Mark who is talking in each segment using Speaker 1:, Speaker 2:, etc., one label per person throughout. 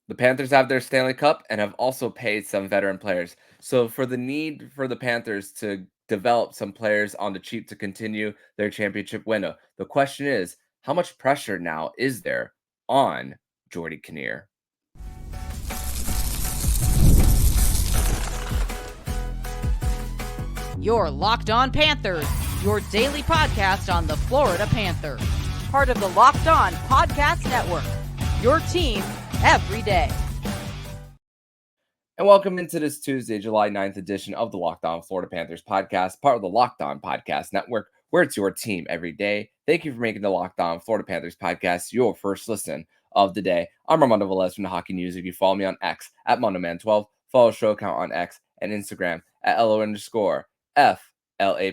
Speaker 1: The Panthers have their Stanley Cup and have also paid some veteran players. So, for the need for the Panthers to develop some players on the cheap to continue their championship window, the question is, how much pressure now is there on Geordie Kinnear?
Speaker 2: You're Locked On Panthers, your daily podcast on the Florida Panthers. Part of the Locked On Podcast Network, your team every day.
Speaker 1: And welcome into this Tuesday, July 9th edition of the Locked On Florida Panthers podcast, part of the Locked On Podcast Network, where it's your team every day. Thank you for making the Locked On Florida Panthers podcast your first listen of the day. I'm Armando Velez from the Hockey News. If you follow me on X at MondoMan12, follow the show account on X and Instagram at LO_FLA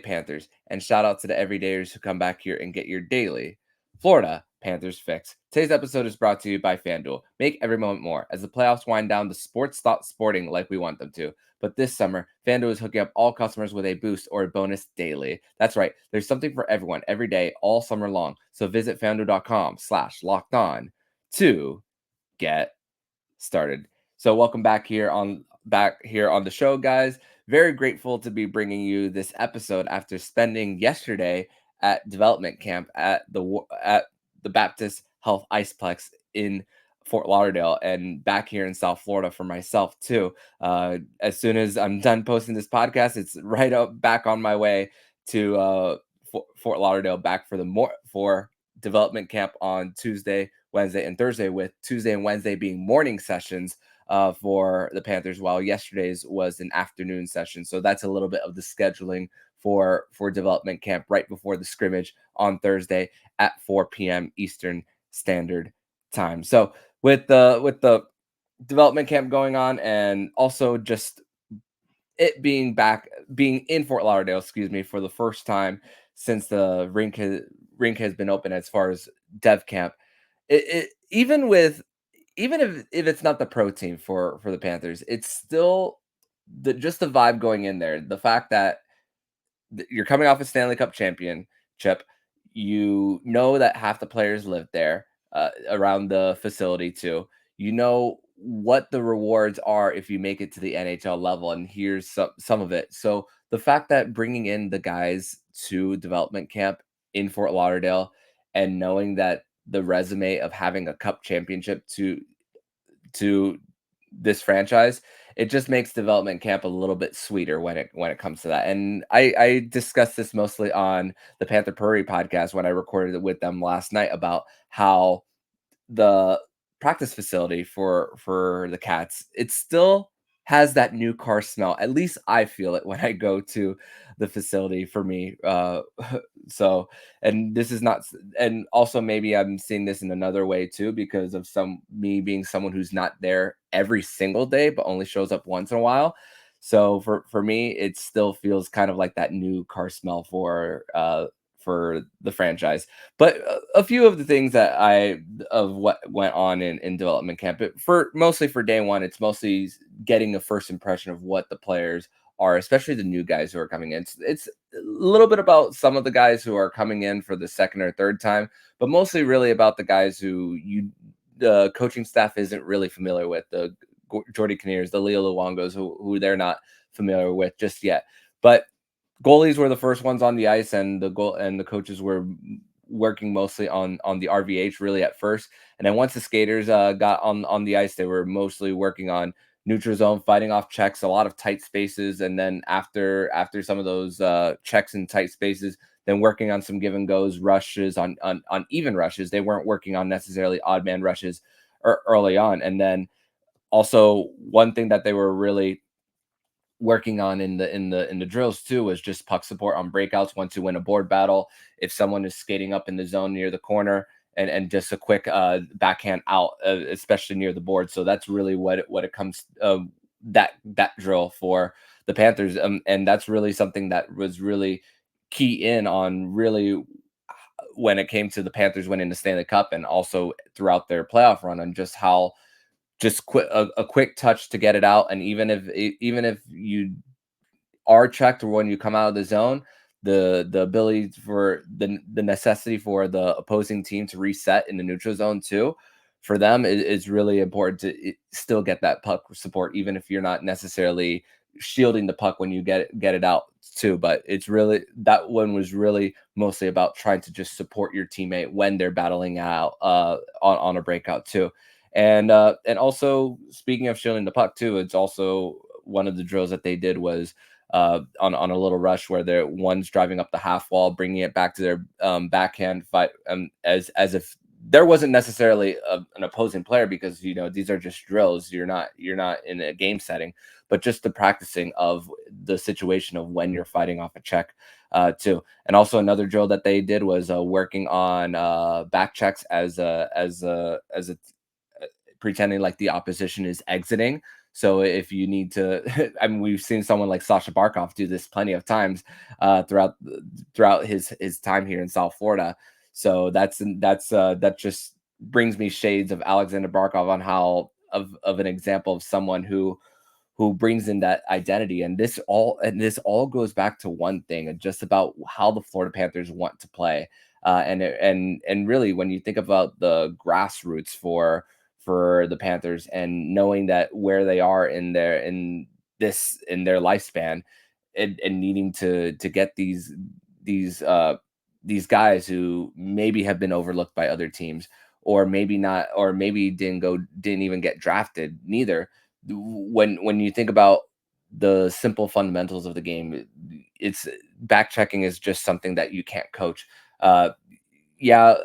Speaker 1: Panthers. And shout out to the everydayers who come back here and get your daily Florida Panthers fix. Today's episode is brought to you by FanDuel. Make every moment more. As the playoffs wind down, the sports stop sporting like we want them to. But this summer, FanDuel is hooking up all customers with a boost or a bonus daily. That's right. There's something for everyone every day, all summer long. So visit FanDuel.com/lockedon to get started. So welcome back here on the show, guys. Very grateful to be bringing you this episode after spending yesterday at development camp at the Baptist Health IcePlex in Fort Lauderdale and back here in South Florida for myself too. As soon as I'm done posting this podcast, it's right up back on my way to Fort Lauderdale, back for development camp on Tuesday, Wednesday, and Thursday, with Tuesday and Wednesday being morning sessions for the Panthers, while yesterday's was an afternoon session. So that's a little bit of the scheduling for development camp right before the scrimmage on Thursday at 4 p.m. Eastern Standard Time. So with the development camp going on, and also just it being in Fort Lauderdale, for the first time since the rink has been open as far as dev camp, even if it's not the pro team for the Panthers, it's still just the vibe going in there. The fact that you're coming off a Stanley Cup championship, you know that half the players live there around the facility too. You know what the rewards are if you make it to the NHL level, and here's some of it. So the fact that bringing in the guys to development camp in Fort Lauderdale and knowing that the resume of having a cup championship to this franchise, it just makes development camp a little bit sweeter when it comes to that. And I discussed this mostly on the Panther Prairie podcast when I recorded it with them last night, about how the practice facility for the Cats, it still has that new car smell. At least I feel it when I go to the facility for me. So, and this is not, and also maybe I'm seeing this in another way too, because of me being someone who's not there every single day, but only shows up once in a while. So for me, it still feels kind of like that new car smell for the franchise. But a few of the things of what went on in development camp, mostly for day one, it's mostly getting a first impression of what the players are, especially the new guys who are coming in. It's a little bit about some of the guys who are coming in for the second or third time, but mostly really about the guys who the coaching staff isn't really familiar with, the Geordie Kinnears, the Leo Luongos, who they're not familiar with just yet. But goalies were the first ones on the ice, and the coaches were working mostly on the RVH really at first. And then once the skaters got on the ice, they were mostly working on neutral zone, fighting off checks, a lot of tight spaces. And then after some of those checks and tight spaces, then working on some give and goes, rushes on even rushes. They weren't working on necessarily odd man rushes early on. And then also one thing that they were really working on in the drills too was just puck support on breakouts. Once you win a board battle, if someone is skating up in the zone near the corner, and just a quick backhand out, especially near the board. So that's really what it comes that drill for the Panthers, and that's really something that was really key in on really when it came to the Panthers winning the Stanley Cup, and also throughout their playoff run, and just how a quick touch to get it out. And even if you are checked when you come out of the zone, the ability for the necessity for the opposing team to reset in the neutral zone too, for them, it's really important to still get that puck support, even if you're not necessarily shielding the puck when you get it out too. But it's really, that one was really mostly about trying to just support your teammate when they're battling out on a breakout too. And also, speaking of shielding the puck too, it's also one of the drills that they did was on a little rush where they're one's driving up the half wall, bringing it back to their backhand fight, as if there wasn't necessarily an opposing player, because these are just drills. You're not in a game setting, but just the practicing of the situation of when you're fighting off a check too. And also another drill that they did was working on back checks as a pretending like the opposition is exiting. So if you need to, I mean, we've seen someone like Sasha Barkov do this plenty of times throughout his time here in South Florida. So that just brings me shades of Alexander Barkov on how of an example of someone who brings in that identity. And this all goes back to one thing, and just about how the Florida Panthers want to play. And really, when you think about the grassroots for the Panthers, and knowing that where they are in their lifespan, and needing to get these these guys who maybe have been overlooked by other teams, or maybe not, or maybe didn't even get drafted neither. When you think about the simple fundamentals of the game, it's back checking is just something that you can't coach. Yeah,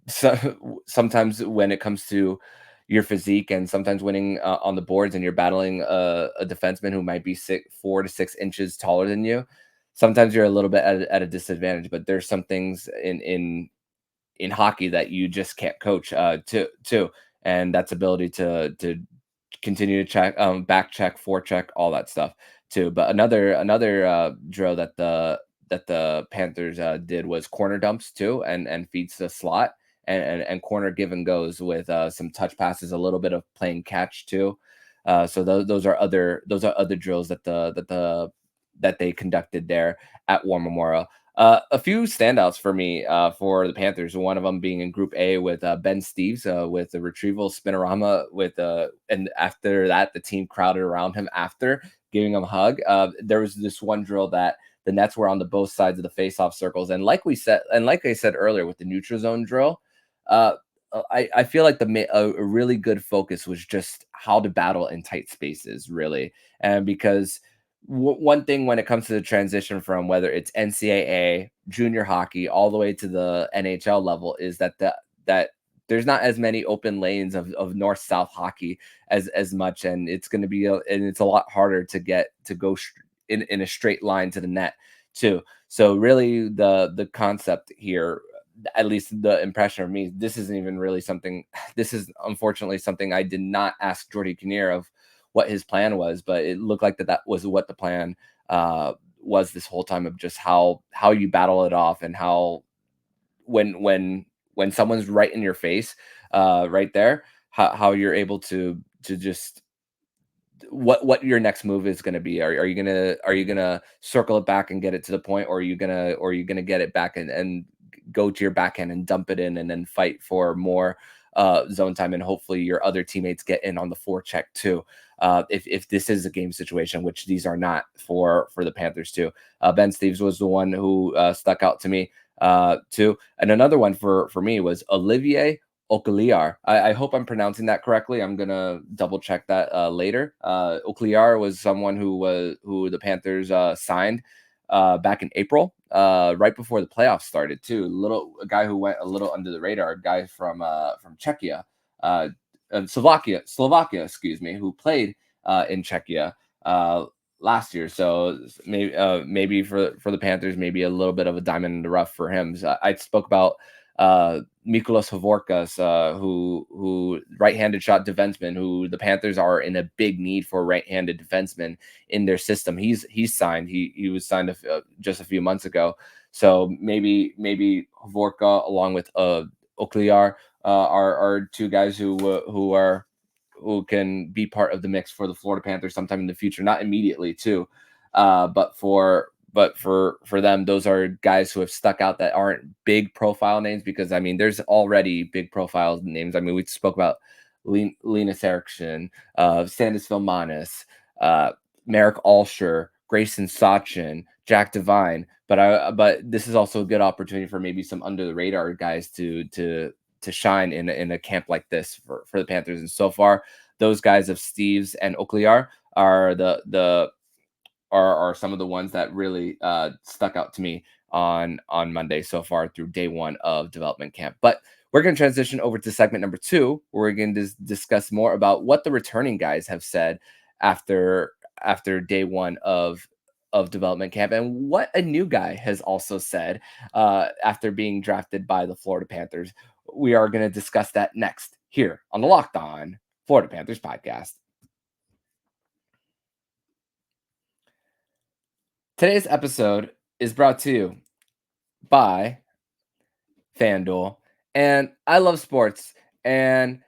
Speaker 1: so sometimes when it comes to your physique, and sometimes winning on the boards, and you're battling a defenseman who might be 4 to 6 inches taller than you, sometimes you're a little bit at a disadvantage. But there's some things in hockey that you just can't coach too, and that's ability to continue to check, back check, forecheck, all that stuff too. But another drill that the Panthers did was corner dumps too, and feeds the slot, and corner give and goes with some touch passes, a little bit of playing catch too. So those are other drills that they conducted there at War Memorial. A few standouts for me for the Panthers. One of them being in Group A with Ben Steves with the retrieval spinorama and after that the team crowded around him after giving him a hug. There was this one drill that the nets were on the both sides of the face-off circles, and like I said earlier with the neutral zone drill, uh, I feel like a really good focus was just how to battle in tight spaces, really. And because one thing when it comes to the transition from whether it's NCAA, junior hockey, all the way to the NHL level, is that there's not as many open lanes of north south hockey as much, and it's a lot harder to get to go in a straight line to the net too. So really, the concept here, at least the impression of me, this isn't even really something. This is unfortunately something I did not ask Jordie Kinnear of what his plan was, but it looked like that was what the plan was this whole time, of just how you battle it off, and how when someone's right in your face, right there, how you're able to just what your next move is going to be. Are you gonna circle it back and get it to the point, or are you gonna get it back and go to your backhand and dump it in, and then fight for more zone time, and hopefully your other teammates get in on the forecheck too. If this is a game situation, which these are not for the Panthers too. Ben Steves was the one who stuck out to me too, and another one for me was Olivier Ocliar. I hope I'm pronouncing that correctly. I'm gonna double check that later. Ocliar was someone who the Panthers signed back in April, right before the playoffs started too. A guy who went a little under the radar, a guy from Czechia, Slovakia, excuse me, who played in Czechia last year. So maybe for the Panthers, maybe a little bit of a diamond in the rough for him. So I spoke about Mikolas Hovorkas, who right-handed shot defenseman, who the Panthers are in a big need for right-handed defensemen in their system. He's signed. He was signed just a few months ago. So maybe Hovorka along with Ocliar are two guys who can be part of the mix for the Florida Panthers sometime in the future. Not immediately too, but but for them, those are guys who have stuck out that aren't big profile names because I mean, there's already big profile names. I mean, we spoke about Linus Eriksson, Sandis Vilmanis, uh, Merrick Alsher, Grayson Sachin, Jack Devine. But this is also a good opportunity for maybe some under the radar guys to shine in a camp like this for the Panthers. And so far, those guys of Steves and Okliar are the are some of the ones that really stuck out to me on Monday so far through day one of development camp. But we're going to transition over to segment number two, where we're going to discuss more about what the returning guys have said after day one of development camp and what a new guy has also said after being drafted by the Florida Panthers. We are going to discuss that next here on the Locked On Florida Panthers podcast. Today's episode is brought to you by FanDuel. And I love sports and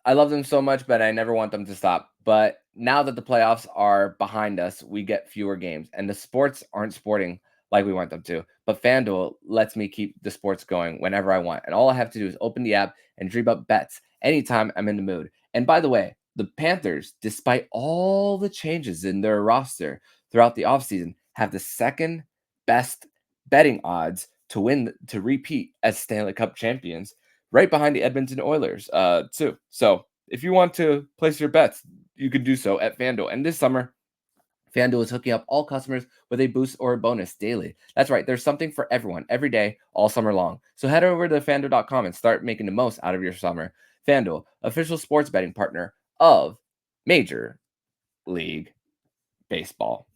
Speaker 1: I love them so much, but I never want them to stop. But now that the playoffs are behind us, we get fewer games and the sports aren't sporting like we want them to. But FanDuel lets me keep the sports going whenever I want. And all I have to do is open the app and dream up bets anytime I'm in the mood. And by the way, the Panthers, despite all the changes in their roster throughout the offseason, have the second best betting odds to repeat as Stanley Cup champions, right behind the Edmonton Oilers, too. So if you want to place your bets, you can do so at FanDuel. And this summer, FanDuel is hooking up all customers with a boost or a bonus daily. That's right, there's something for everyone every day, all summer long. So head over to FanDuel.com and start making the most out of your summer. FanDuel, official sports betting partner of Major League Baseball.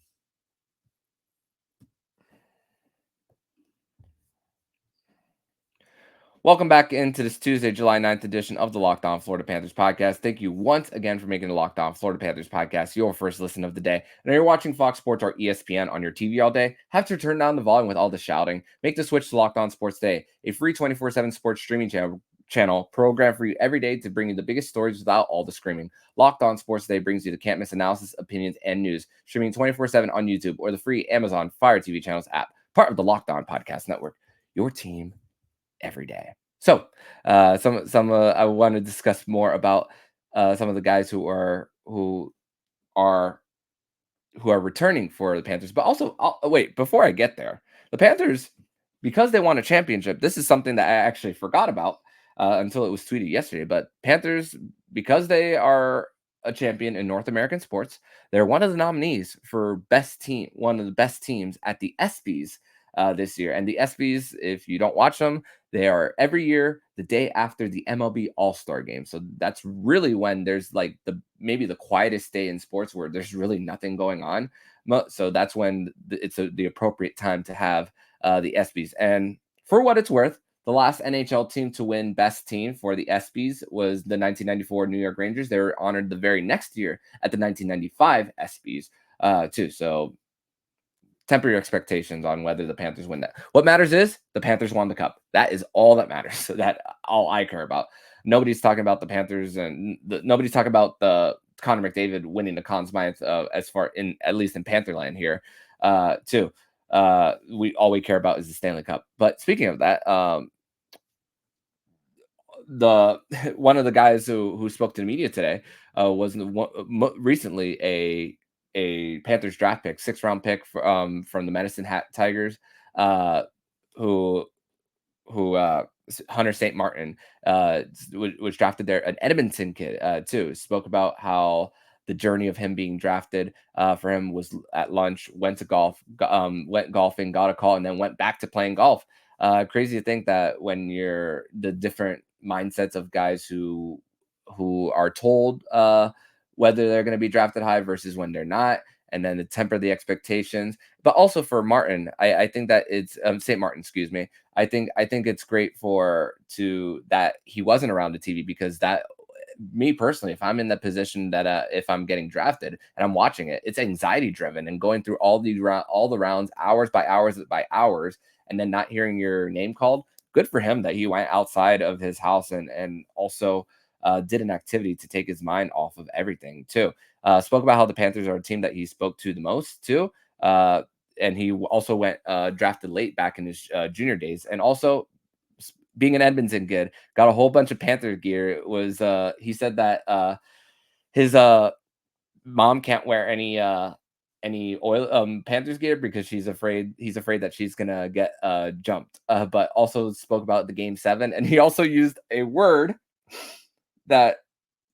Speaker 1: Welcome back into this Tuesday, July 9th edition of the Locked On Florida Panthers podcast. Thank you once again for making the Locked On Florida Panthers podcast your first listen of the day. And if you're watching Fox Sports or ESPN on your TV all day, have to turn down the volume with all the shouting. Make the switch to Locked On Sports Day, a free 24/7 sports streaming channel program for you every day to bring you the biggest stories without all the screaming. Locked On Sports Day brings you the can't miss analysis, opinions, and news, streaming 24/7 on YouTube or the free Amazon Fire TV channels app, part of the Locked On Podcast Network. Your team every day. So, I want to discuss more about some of the guys are returning for the Panthers. But also, wait, before I get there, the Panthers, because they won a championship, this is something that I actually forgot about until it was tweeted yesterday. But Panthers, because they are a champion in North American sports, they're one of the nominees for one of the best teams at the ESPYs this year. And the ESPYs, if you don't watch them, they are every year the day after the MLB All-Star game. So that's really when there's like maybe the quietest day in sports where there's really nothing going on. So that's when it's the appropriate time to have the ESPYs. And for what it's worth, the last NHL team to win best team for the ESPYs was the 1994 New York Rangers. They were honored the very next year at the 1995 ESPYs too. So temper your expectations on whether the Panthers win that. What matters is the Panthers won the cup. That is all that matters. So that's all I care about. Nobody's talking about the Panthers and nobody's talking about the Connor McDavid winning the Conn Smythe as far in at least in Pantherland here too. We care about is the Stanley Cup. But speaking of that, the one of the guys who spoke to the media today was recently a Panthers draft pick, 6th round pick from the Medicine Hat Tigers, who Hunter St. Martin was drafted there, an Edmonton kid too. Spoke about how the journey of him being drafted for him was at lunch, went to golf, went golfing, got a call, and then went back to playing golf. Crazy to think that when you're the different mindsets of guys who are told whether they're going to be drafted high versus when they're not, and then to temper the expectations. But also for Martin, I think that it's St. Martin, excuse me. I think it's great that he wasn't around the TV, because that, me personally, if I'm in the position that if I'm getting drafted and I'm watching it, it's anxiety driven and going through all the rounds, hours by hours, and then not hearing your name called. Good for him that he went outside of his house and also did an activity to take his mind off of everything too. Spoke about how the Panthers are a team that he spoke to the most too. he also went drafted late back in his junior days, and also being an Edmonton kid, got a whole bunch of Panther gear. It was he said that his mom can't wear any oil Panthers gear because he's afraid that she's gonna get jumped. But also spoke about the game 7, and he also used a word that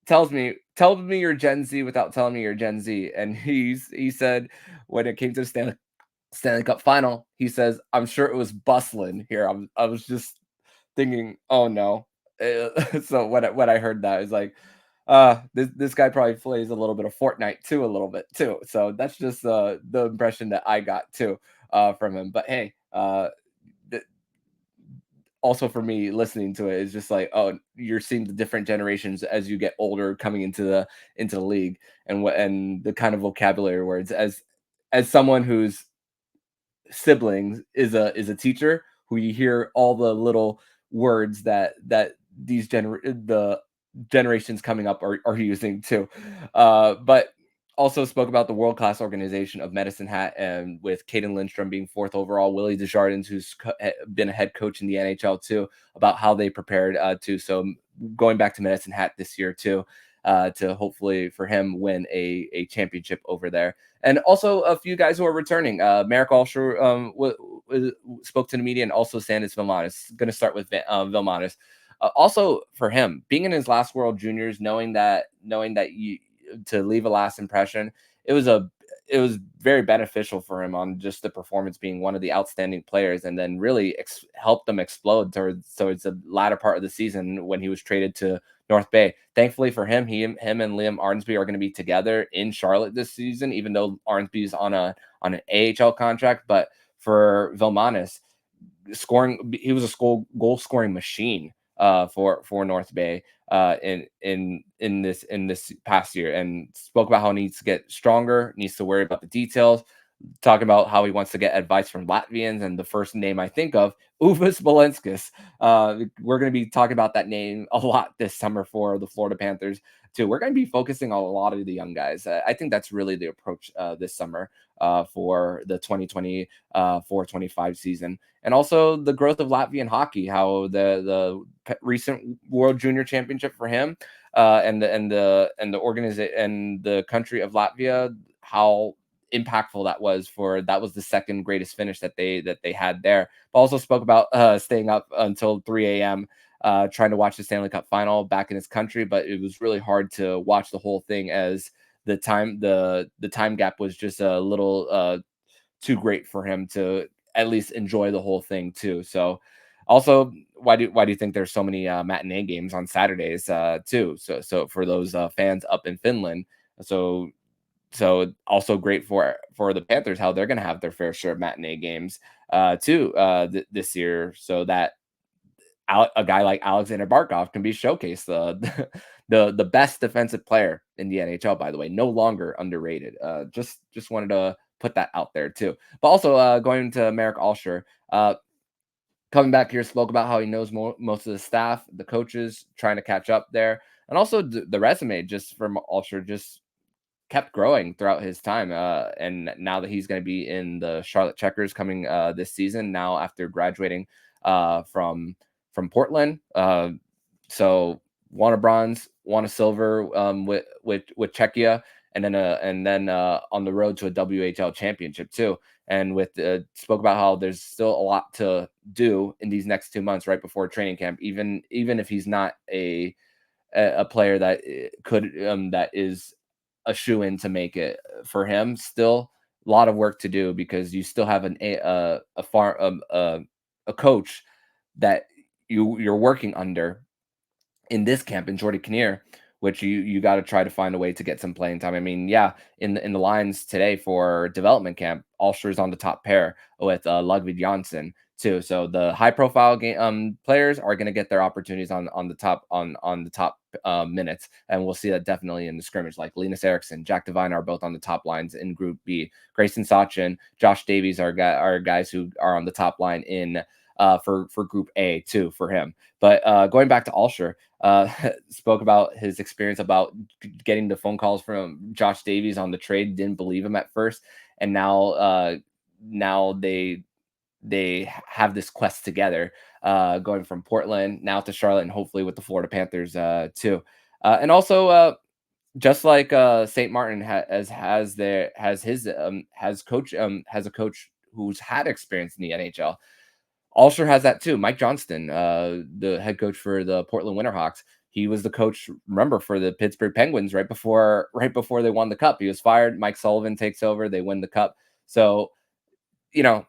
Speaker 1: tells me you're Gen Z without telling me you're Gen Z. And he said when it came to the Stanley Cup final, he says, "I'm sure it was bustling here." I was just thinking, "Oh no." So when I heard that, it's like, this guy probably plays a little bit of Fortnite too, a little bit too. So that's just the impression that I got too from him. But hey, th- also for me listening to it is just like, oh, you're seeing the different generations as you get older coming into the league, and what and the kind of vocabulary words as someone who's siblings is a teacher, who you hear all the little words that the generations coming up are using too. But also spoke about the world class organization of Medicine Hat, and with Caden Lindstrom being 4th overall, Willie Desjardins, who's been a head coach in the NHL too, about how they prepared too. So going back to Medicine Hat this year too, to hopefully for him win a championship over there. And also a few guys who are returning. Marek Alsher spoke to the media, and also Sandis Vilmanis. Going to start with Vilmanis. Also for him, being in his last World Juniors, knowing that you to leave a last impression, it was very beneficial for him on just the performance, being one of the outstanding players, and then really helped them explode towards the latter part of the season when he was traded to North Bay. Thankfully for him, him and Liam Arnsby are going to be together in Charlotte this season, even though Arnsby's on an AHL contract. But for Vilmanis, he was a goal scoring machine for North Bay in this past year, and spoke about how he needs to get stronger, needs to worry about the details, talking about how he wants to get advice from Latvians, and the first name I think of, Uvis Balenskis. We're going to be talking about that name a lot this summer for the Florida Panthers too. We're going to be focusing on a lot of the young guys. I think that's really the approach this summer for the 2024-25 season, and also the growth of Latvian hockey. How the recent World Junior Championship for him, and the organization and the country of Latvia, how impactful that was the second greatest finish that they had there. But also spoke about staying up until 3 a.m. Trying to watch the Stanley Cup final back in his country, but it was really hard to watch the whole thing as the time gap was just a little too great for him to at least enjoy the whole thing too. So also, why do you think there's so many matinee games on Saturdays too? So for those fans up in Finland, so also great for the Panthers, how they're going to have their fair share of matinee games too this year, so that a guy like Alexander Barkov can be showcased, the best defensive player in the NHL, by the way, no longer underrated. Just wanted to put that out there too. But also going to Marek Alsher, coming back here, spoke about how he knows most of the staff, the coaches, trying to catch up there, and also the resume just from Alsher just kept growing throughout his time. And now that he's going to be in the Charlotte Checkers coming this season, now after graduating from Portland. So won a bronze, won a silver with Czechia, and then on the road to a WHL championship too. And with spoke about how there's still a lot to do in these next 2 months right before training camp, even if he's not a player that could that is a shoe in to make it. For him, still a lot of work to do, because you still have a coach that you're working under in this camp, in Geordie Kinnear, which you got to try to find a way to get some playing time. I mean, yeah, in the lines today for development camp, Alsher's on the top pair with Ludwig Janssen too. So the high profile game players are going to get their opportunities on the top minutes, and we'll see that definitely in the scrimmage. Like Linus Eriksson, Jack Devine are both on the top lines in Group B. Grayson Sachin, Josh Davies are guys who are on the top line in for Group A too for him. But going back to Alsher, spoke about his experience about getting the phone calls from Josh Davies on the trade, didn't believe him at first, and now now they have this quest together, going from Portland now to Charlotte, and hopefully with the Florida Panthers too. And also, just like St. Martin has a coach who's had experience in the NHL. Ulster has that too. Mike Johnston, the head coach for the Portland Winterhawks, he was the coach, remember, for the Pittsburgh Penguins right before they won the cup. He was fired. Mike Sullivan takes over. They win the cup. So, you know,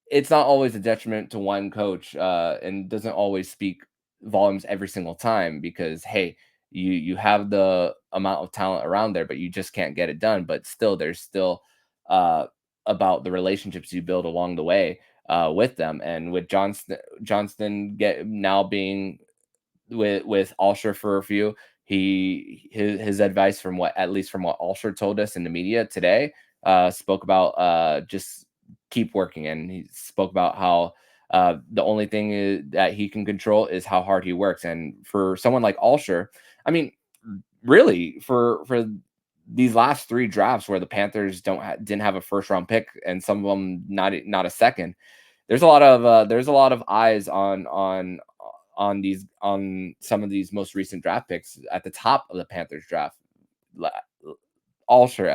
Speaker 1: it's not always a detriment to one coach, and doesn't always speak volumes every single time, because hey, you have the amount of talent around there, but you just can't get it done. But still, there's still uh, about the relationships you build along the way with them, and with Johnston get now being with Alsher for a few. His advice, from what at least from what Alsher told us in the media today, spoke about just keep working, and he spoke about how the only thing that he can control is how hard he works. And for someone like Alsher, I mean, really, for these last three drafts where the Panthers didn't have a first round pick, and some of them not a second, there's a lot of eyes on some of these most recent draft picks at the top of the Panthers draft. Alsher,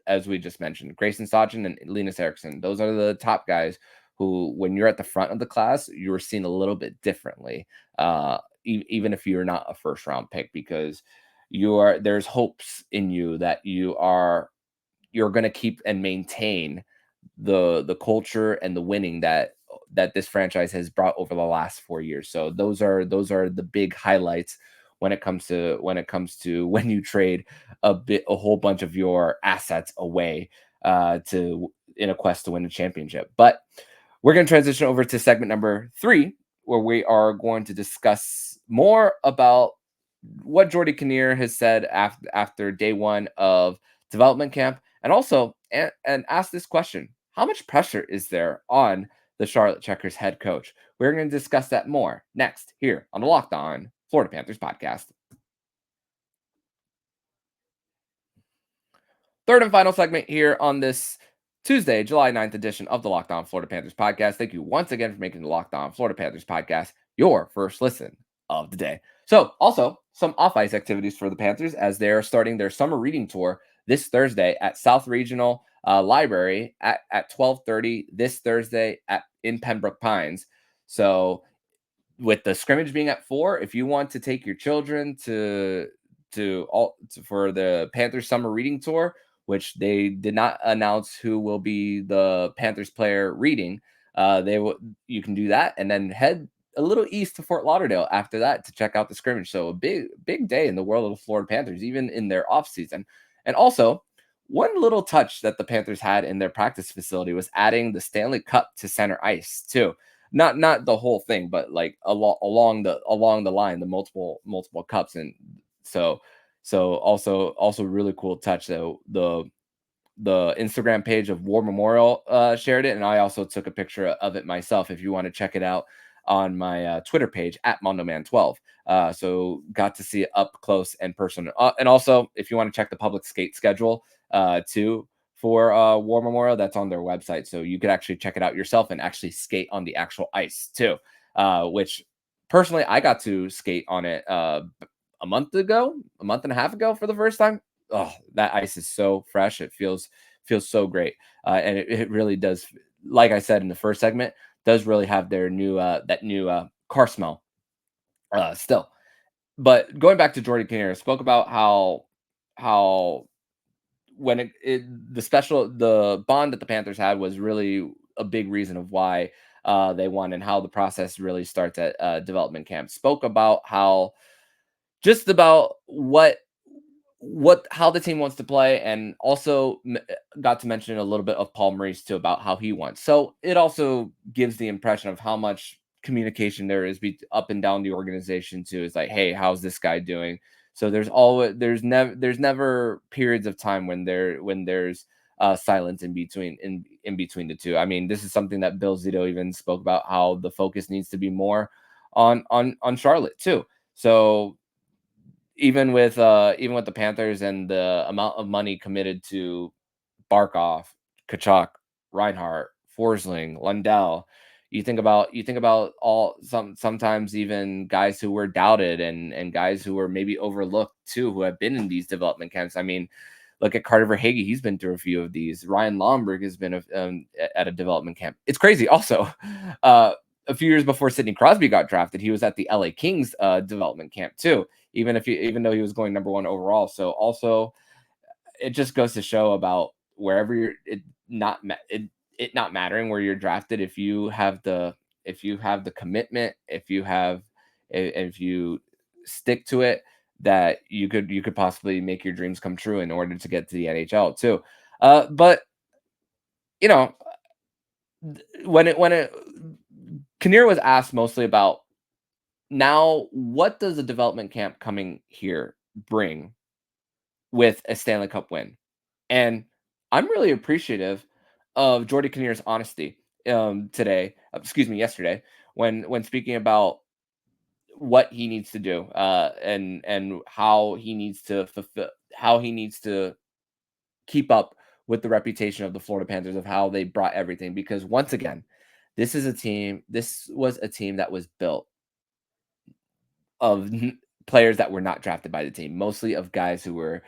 Speaker 1: as we just mentioned, Grayson Sachin and Linus Eriksson. Those are the top guys who, when you're at the front of the class, you're seen a little bit differently, even if you're not a first round pick, because there's hopes in you that you're going to keep and maintain the culture and the winning that this franchise has brought over the last 4 years. So those are the big highlights when it comes to when you trade a whole bunch of your assets away to in a quest to win a championship. But we're going to transition over to segment number 3, where we are going to discuss more about what Geordie Kinnear has said after day 1 of development camp, and also and ask this question: how much pressure is there on the Charlotte Checkers head coach? We're going to discuss that more next here on the Locked On Florida Panthers podcast. Third and final segment here on this Tuesday, July 9th edition of the Locked On Florida Panthers podcast. Thank you once again for making the Locked On Florida Panthers podcast your first listen of the day. So, also some off-ice activities for the Panthers as they're starting their summer reading tour this Thursday at South Regional Library at 12:30 this Thursday in Pembroke Pines. So, with the scrimmage being at 4, if you want to take your children for the Panthers summer reading tour, which they did not announce who will be the Panthers player reading, you can do that and then head a little east to Fort Lauderdale after that to check out the scrimmage. So a big day in the world of the Florida Panthers, even in their off season. And also, one little touch that the Panthers had in their practice facility was adding the Stanley Cup to center ice too. Not the whole thing, but like along the line, the multiple cups. And so also really cool touch. Though the Instagram page of War Memorial shared it, and I also took a picture of it myself. If you want to check it out on my Twitter page at MondoMan12. So got to see it up close and personal. And also, if you want to check the public skate schedule too for War Memorial, that's on their website. So you could actually check it out yourself and actually skate on the actual ice too, which personally I got to skate on it a month and a half ago for the first time. Oh, that ice is so fresh. It feels so great. And it really does, like I said in the first segment, does really have their new car smell still. But going back to Geordie Kinnear, spoke about how when the bond that the Panthers had was really a big reason of why they won, and how the process really starts at development camp. Spoke about how just about how the team wants to play, and also got to mention a little bit of Paul Maurice too, about how he wants. So it also gives the impression of how much communication there is up and down the organization too. It's like, hey, how's this guy doing? So there's never periods of time when there's silence in between the two. I mean, this is something that Bill Zito even spoke about, how the focus needs to be more on Charlotte too. So even with the Panthers and the amount of money committed to Barkov, Kachuk, Reinhardt, Forsling, Lundell. You think about sometimes even guys who were doubted and guys who were maybe overlooked too, who have been in these development camps. I mean, look at Carter Verhaeghe. He's been through a few of these. Ryan Lomberg has been at a development camp. It's crazy. Also, a few years before Sidney Crosby got drafted, he was at the LA Kings development camp too. Even though he was going number 1 overall. So also, it just goes to show about wherever you're it not mattering where you're drafted. If you have the commitment, if you stick to it, that you could possibly make your dreams come true in order to get to the NHL too. But you know, when Kinnear was asked mostly about, now what does a development camp coming here bring with a Stanley Cup win? And I'm really appreciative of Geordie Kinnear's honesty yesterday, when speaking about what he needs to do, and how he needs to keep up with the reputation of the Florida Panthers, of how they brought everything. Because once again, this was a team that was built of players that were not drafted by the team, mostly of guys who were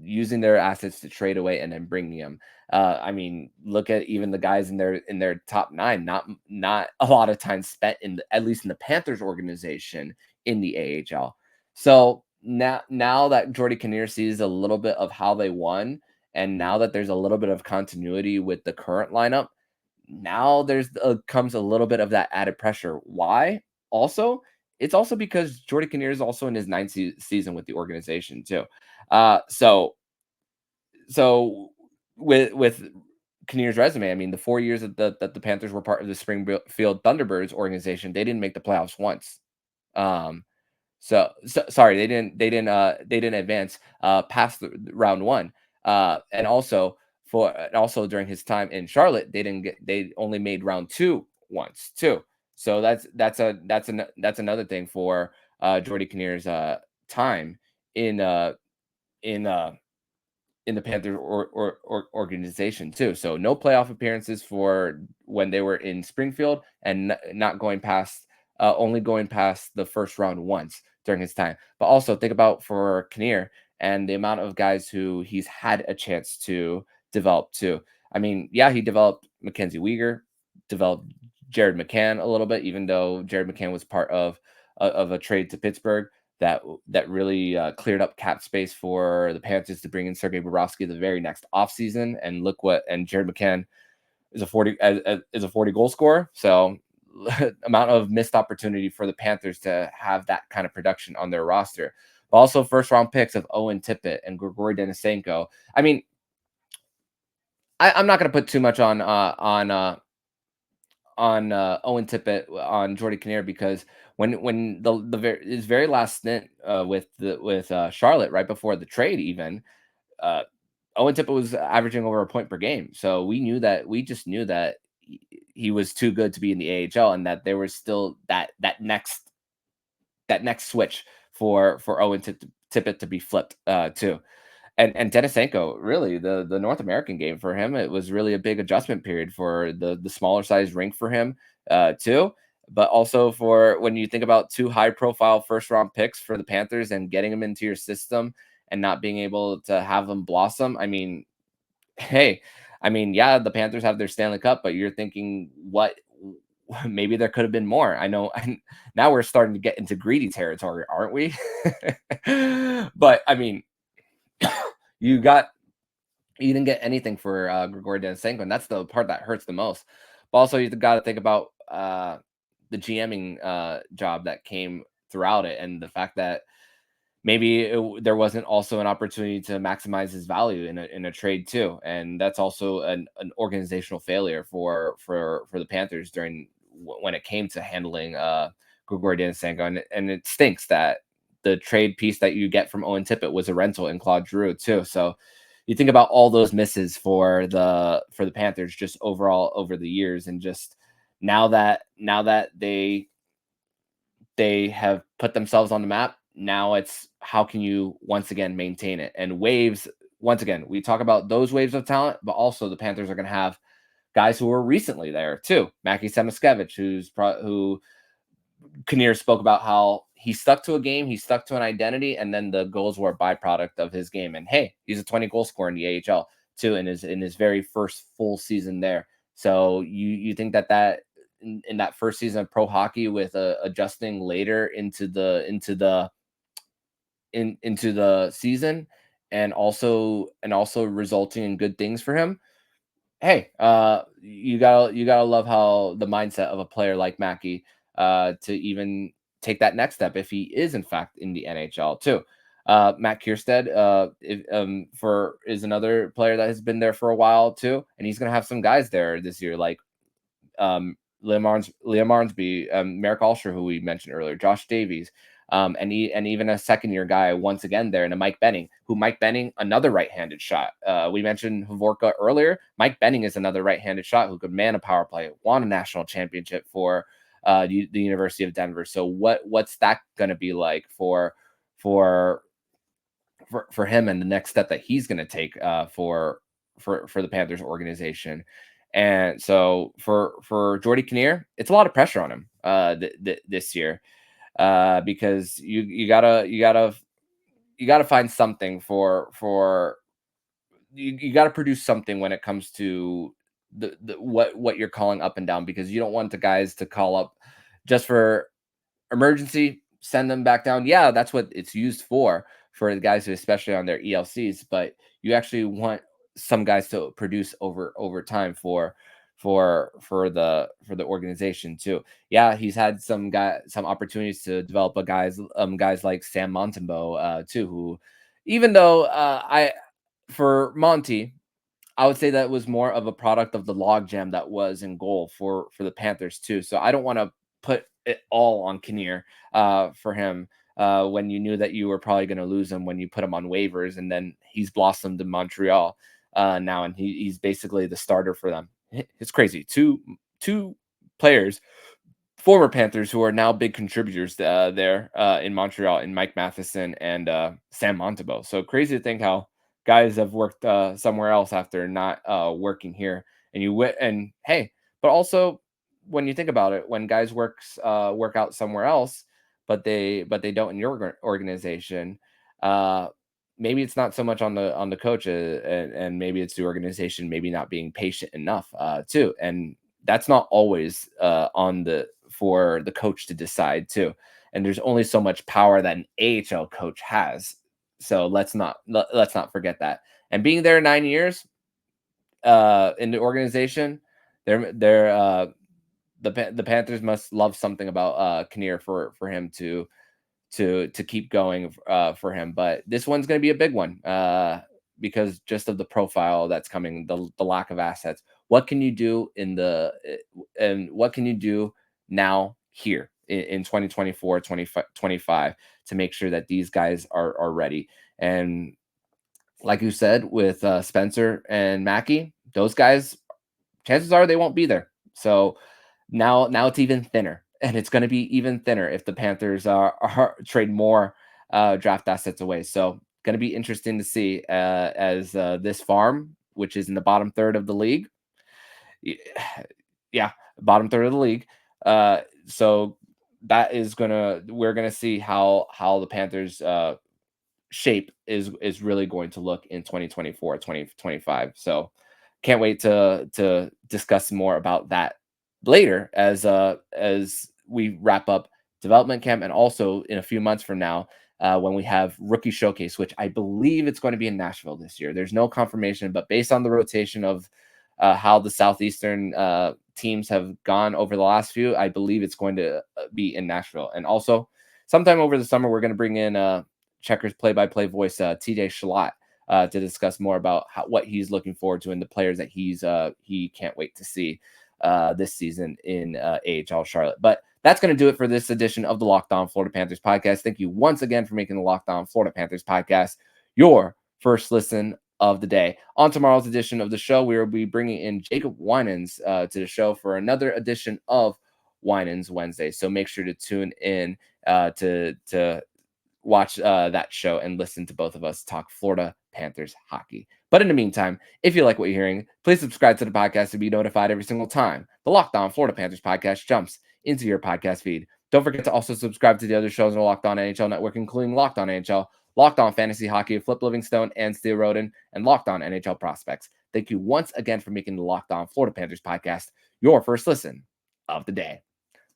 Speaker 1: using their assets to trade away and then bringing them. I mean, look at even the guys in their top 9. Not a lot of time spent at least in the Panthers organization in the AHL. So now that Geordie Kinnear sees a little bit of how they won, and now that there's a little bit of continuity with the current lineup, now comes a little bit of that added pressure. Why? Also, it's also because Geordie Kinnear is also in his 9th season with the organization too. So with Kinnear's resume, I mean, the 4 years that the Panthers were part of the Springfield Thunderbirds organization, they didn't make the playoffs once. Sorry, they didn't advance past the round 1. And also during his time in Charlotte, they only made round 2 once too. So that's another thing for Geordie Kinnear's time in in uh in the Panthers organization too. So no playoff appearances for when they were in Springfield, and not going past, only going past the first round once during his time. But also think about for Kinnear and the amount of guys who he's had a chance to develop too. I mean, yeah, he developed Mackenzie Weegar, developed Jared McCann a little bit, even though Jared McCann was part of a trade to Pittsburgh that really cleared up cap space for the Panthers to bring in Sergei Bobrovsky the very next offseason. And Jared McCann is a 40 goal scorer. So amount of missed opportunity for the Panthers to have that kind of production on their roster. But also first round picks of Owen Tippett and Grigory Denisenko. I mean, I'm not going to put too much on Owen Tippett on Geordie Kinnear, because when his very last stint with Charlotte, right before the trade even, uh, Owen Tippett was averaging over a point per game. So we just knew that he was too good to be in the AHL, and that there was still that next switch for Owen Tippett to be flipped too. And Denisenko, really, the North American game for him, it was really a big adjustment period for the smaller size rink for him too. But also for when you think about 2 high profile first round picks for the Panthers and getting them into your system and not being able to have them blossom. I mean, hey, I mean, yeah, the Panthers have their Stanley Cup, but you're thinking, what? Maybe there could have been more. I know. Now we're starting to get into greedy territory, aren't we? But I mean, you didn't get anything for Grigory Denisenko, and that's the part that hurts the most. But also, you got to think about the GMing job that came throughout it, and the fact that maybe there wasn't also an opportunity to maximize his value in a trade too, and that's also an organizational failure for the Panthers when it came to handling Grigory Denisenko, and it stinks that the trade piece that you get from Owen Tippett was a rental in Claude Giroux too. So you think about all those misses for the Panthers just overall over the years, and just now that they have put themselves on the map, now it's how can you once again maintain it. And waves, once again, we talk about those waves of talent, but also the Panthers are going to have guys who were recently there too. Mackie Semiskevich, who Kinnear spoke about how he stuck to a game, he stuck to an identity, and then the goals were a byproduct of his game. And hey, he's a 20 goal scorer in the AHL too, in his very first full season there. So you think that in that first season of pro hockey, with adjusting later into the season, and also resulting in good things for him. Hey, you gotta love how the mindset of a player like Mackey to even take that next step if he is in fact in the NHL too. Matt Kierstead is another player that has been there for a while too, and he's gonna have some guys there this year like Liam Arnsby, Merrick Alsher, who we mentioned earlier, Josh Davies, and even a second year guy once again there, and a Mike Benning, another right-handed shot. We mentioned Hovorka earlier. Mike Benning is another right-handed shot who could man a power play, won a national championship for the University of Denver. So what's that going to be like for him, and the next step that he's going to take for the Panthers organization? And so for Geordie Kinnear, it's a lot of pressure on him this year, because you gotta find something you gotta produce something when it comes to the what you're calling up and down, because you don't want the guys to call up just for emergency, send them back down. Yeah, that's what it's used for the guys who, especially on their ELCs, but you actually want some guys to produce over time for the organization too. Yeah, he's had some opportunities to develop guys like Sam Montembeau too, who, even though for Monty, I would say that was more of a product of the logjam that was in goal for the Panthers too. So I don't want to put it all on Kinnear for him, when you knew that you were probably going to lose him when you put him on waivers, and then he's blossomed in Montreal now, and he's basically the starter for them. It's crazy. Two players, former Panthers, who are now big contributors there in Montreal, in Mike Matheson and Sam Montembeau. So crazy to think how guys have worked somewhere else after not working here. And hey, but also when you think about it, when guys work out somewhere else, but they don't in your organization, maybe it's not so much on the coach, and maybe it's the organization maybe not being patient enough too. And that's not always for the coach to decide too. And there's only so much power that an AHL coach has. So let's not forget that. And being there 9 years in the organization, the Panthers must love something about Kinnear for him to keep going for him. But this one's going to be a big one because just of the profile that's coming, the lack of assets. What can you do and what can you do now here in 2024, 2025 to make sure that these guys are ready? And like you said, with Spencer and Mackey, those guys, chances are they won't be there. So now it's even thinner, and it's going to be even thinner if the Panthers trade more draft assets away. So going to be interesting to see as this farm, which is in the bottom third of the league. Yeah, bottom third of the league. So that is we're gonna see how the Panthers shape is really going to look in 2024, 2025. So can't wait to discuss more about that later as we wrap up development camp, and also in a few months from now when we have rookie showcase, which I believe it's going to be in Nashville this year. There's no confirmation, but based on the rotation of how the Southeastern teams have gone over the last few, I believe it's going to be in Nashville. And also sometime over the summer, we're going to bring in Checkers play-by-play voice TJ Shalat to discuss more about what he's looking forward to and the players that he can't wait to see this season in AHL Charlotte. But that's going to do it for this edition of the Locked On Florida Panthers podcast. Thank you once again for making the Locked On Florida Panthers podcast your first listen of the day. On tomorrow's edition of the show, we will be bringing in Jacob Winans to the show for another edition of Winans Wednesday. So make sure to tune in to watch that show and listen to both of us talk Florida Panthers hockey. But in the meantime, if you like what you're hearing, please subscribe to the podcast to be notified every single time the Locked On Florida Panthers podcast jumps into your podcast feed. Don't forget to also subscribe to the other shows on the Locked On NHL network, including Locked On NHL, Locked On Fantasy Hockey, Flip Livingstone and Steel Roden, and Locked On NHL Prospects. Thank you once again for making the Locked On Florida Panthers podcast your first listen of the day.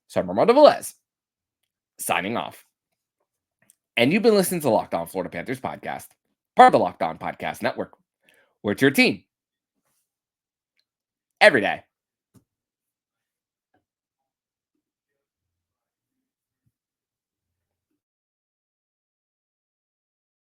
Speaker 1: So I'm Armando Velez, signing off. And you've been listening to Locked On Florida Panthers podcast, part of the Locked On Podcast Network, where it's your team every day.